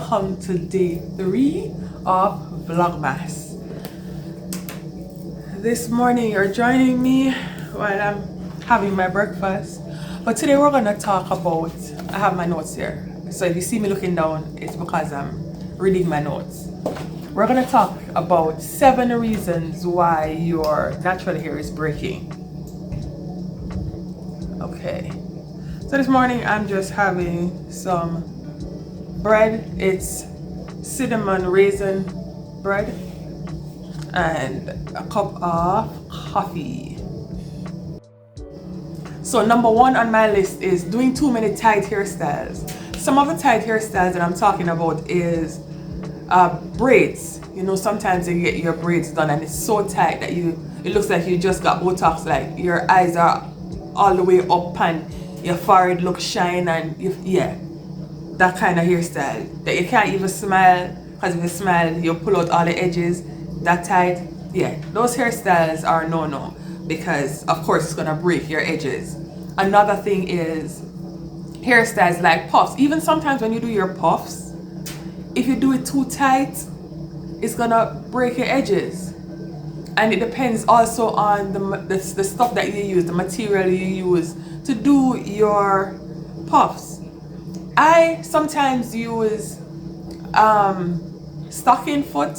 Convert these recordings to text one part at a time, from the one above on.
welcome to day 3 of Vlogmas. This morning you're joining me while I'm having my breakfast, but today we're gonna talk about, I have my notes here, so if you see me looking down, it's because I'm reading my notes. We're gonna talk about 7 reasons why your natural hair is breaking. Okay, so this morning I'm just having some bread. It's cinnamon raisin bread and a cup of coffee. So number 1 on my list is doing too many tight hairstyles. Some of the tight hairstyles that I'm talking about is braids. You know, sometimes you get your braids done and it's so tight that it looks like you just got Botox, like your eyes are all the way up and your forehead looks shine, and that kind of hairstyle that you can't even smile, because if you smile you pull out all the edges. That tight, those hairstyles are no, because of course it's gonna break your edges. Another thing is hairstyles like puffs. Even sometimes when you do your puffs, if you do it too tight, it's gonna break your edges. And it depends also on the stuff that you use, the material you use to do your puffs. I sometimes use stocking foot,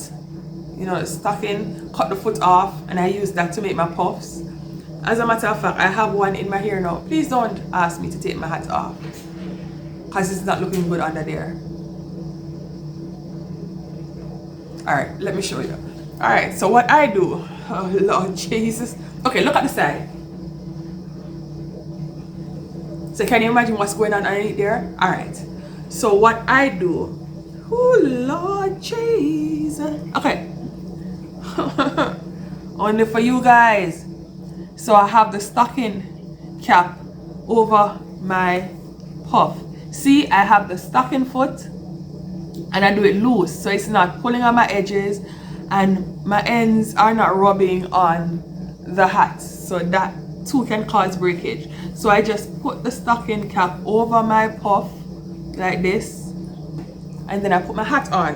stocking, cut the foot off, and I use that to make my puffs. As a matter of fact, I have one in my hair now. Please don't ask me to take my hat off, because it's not looking good under there. Alright, let me show you. Alright, so what I do, oh Lord Jesus. Okay, look at the side. So can you imagine what's going on underneath there? Alright, so what I do, oh Lord Jesus. Okay, only for you guys. So I have the stocking cap over my puff. See, I have the stocking foot and I do it loose, so it's not pulling on my edges and my ends are not rubbing on the hat, so that too can cause breakage. So I just put the stocking cap over my puff like this, and then I put my hat on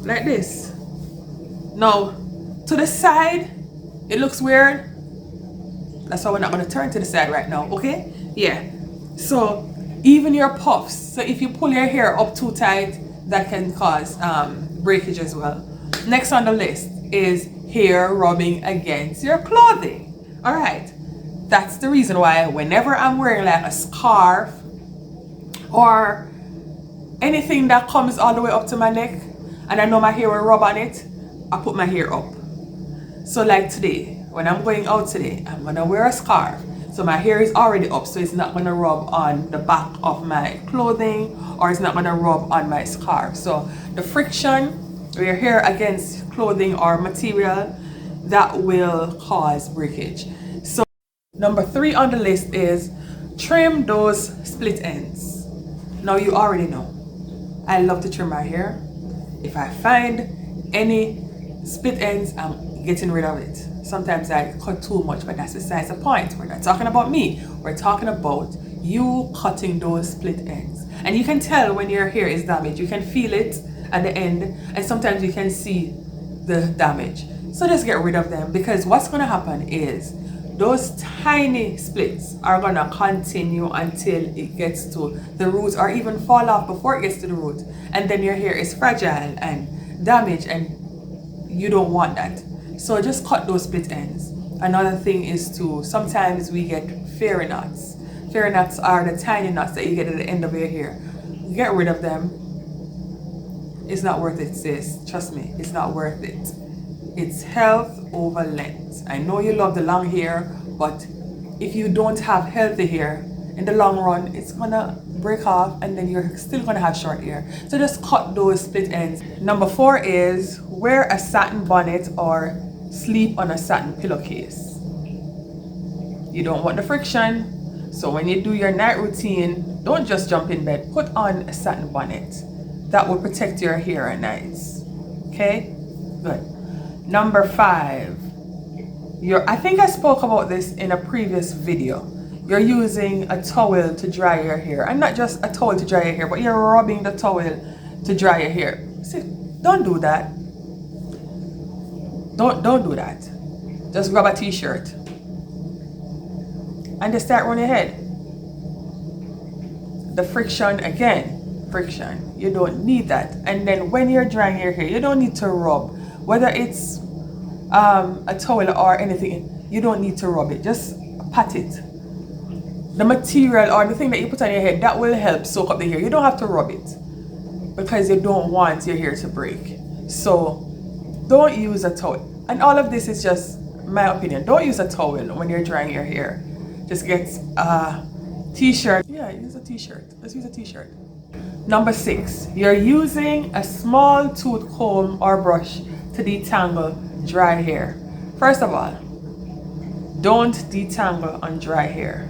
like this. Now to the side, it looks weird, that's why we're not going to turn to the side right now. Okay, so even your puffs, so if you pull your hair up too tight, that can cause breakage as well. Next on the list is hair rubbing against your clothing. All right, that's the reason why whenever I'm wearing like a scarf or anything that comes all the way up to my neck and I know my hair will rub on it, I put my hair up. So like today, when I'm going out today, I'm gonna wear a scarf, so my hair is already up, so it's not gonna rub on the back of my clothing, or it's not gonna rub on my scarf. So the friction of your hair against clothing or material, that will cause breakage. So number 3 on the list is trim those split ends. Now you already know, I love to trim my hair. If I find any split ends, I'm getting rid of it. Sometimes I cut too much, but that's besides the point. We're not talking about me, we're talking about you cutting those split ends. And you can tell when your hair is damaged, you can feel it at the end, and sometimes you can see the damage. So just get rid of them, because what's going to happen is those tiny splits are going to continue until it gets to the root, or even fall off before it gets to the root, and then your hair is fragile and damaged, and you don't want that. So just cut those split ends. Another thing is to, sometimes we get fairy knots. Fairy knots are the tiny knots that you get at the end of your hair. Get rid of them. It's not worth it, sis. Trust me, it's not worth it. It's health over length. I know you love the long hair, but if you don't have healthy hair, in the long run, it's gonna break off and then you're still gonna have short hair. So just cut those split ends. Number 4 is wear a satin bonnet or sleep on a satin pillowcase. You don't want the friction, so when you do your night routine, don't just jump in bed. Put on a satin bonnet. That will protect your hair at night. Okay, good. Number 5, I think I spoke about this in a previous video. you're using a towel to dry your hair, and not just a towel to dry your hair, but you're rubbing the towel to dry your hair. See, don't do that. Don't do that. Just grab a t-shirt and just start running your head. The friction again, friction. You don't need that. And then when you're drying your hair, you don't need to rub. Whether it's a towel or anything, you don't need to rub it. Just pat it. The material or the thing that you put on your head, that will help soak up the hair. You don't have to rub it because you don't want your hair to break. So don't use a towel. And all of this is just my opinion. Don't use a towel when you're drying your hair. Just get a t-shirt. Yeah, use a t-shirt. Let's use a t-shirt. Number 6, you're using a small tooth comb or brush to detangle dry hair. First of all, don't detangle on dry hair.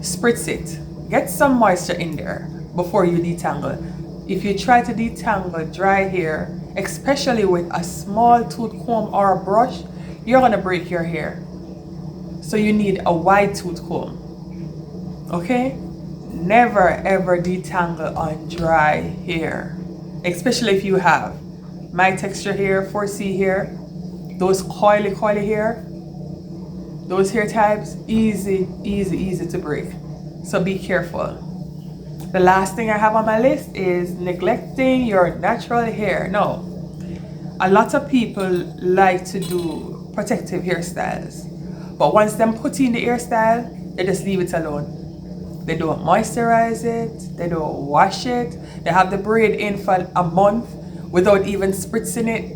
Spritz it. Get some moisture in there before you detangle. If you try to detangle dry hair, especially with a small tooth comb or a brush, you're gonna break your hair. So you need a wide tooth comb. Okay? Never ever detangle on dry hair, especially if you have my texture hair, 4C hair, those coily hair, those hair types, easy to break. So be careful. The last thing I have on my list is neglecting your natural hair. No, a lot of people like to do protective hairstyles, but once them put in the hairstyle, they just leave it alone. They don't moisturize it, they don't wash it, they have the braid in for a month without even spritzing it.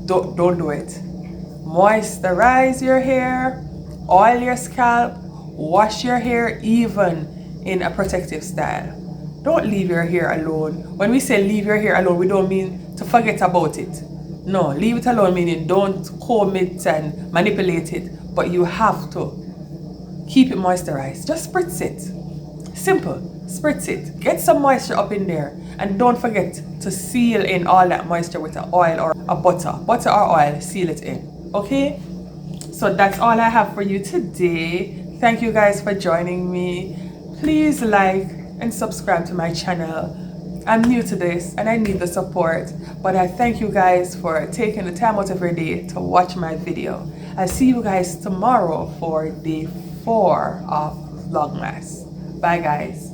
Don't do it. Moisturize your hair, oil your scalp, wash your hair even in a protective style. Don't leave your hair alone. When we say leave your hair alone, we don't mean to forget about it. No, leave it alone meaning don't comb it and manipulate it, but you have to keep it moisturized. Just spritz it. Simple. Spritz it. Get some moisture up in there. And don't forget to seal in all that moisture with an oil or a butter. Butter or oil, seal it in. Okay? So that's all I have for you today. Thank you guys for joining me. Please like and subscribe to my channel. I'm new to this and I need the support. But I thank you guys for taking the time out of your day to watch my video. I'll see you guys tomorrow for day 4 of Vlogmas. Bye guys.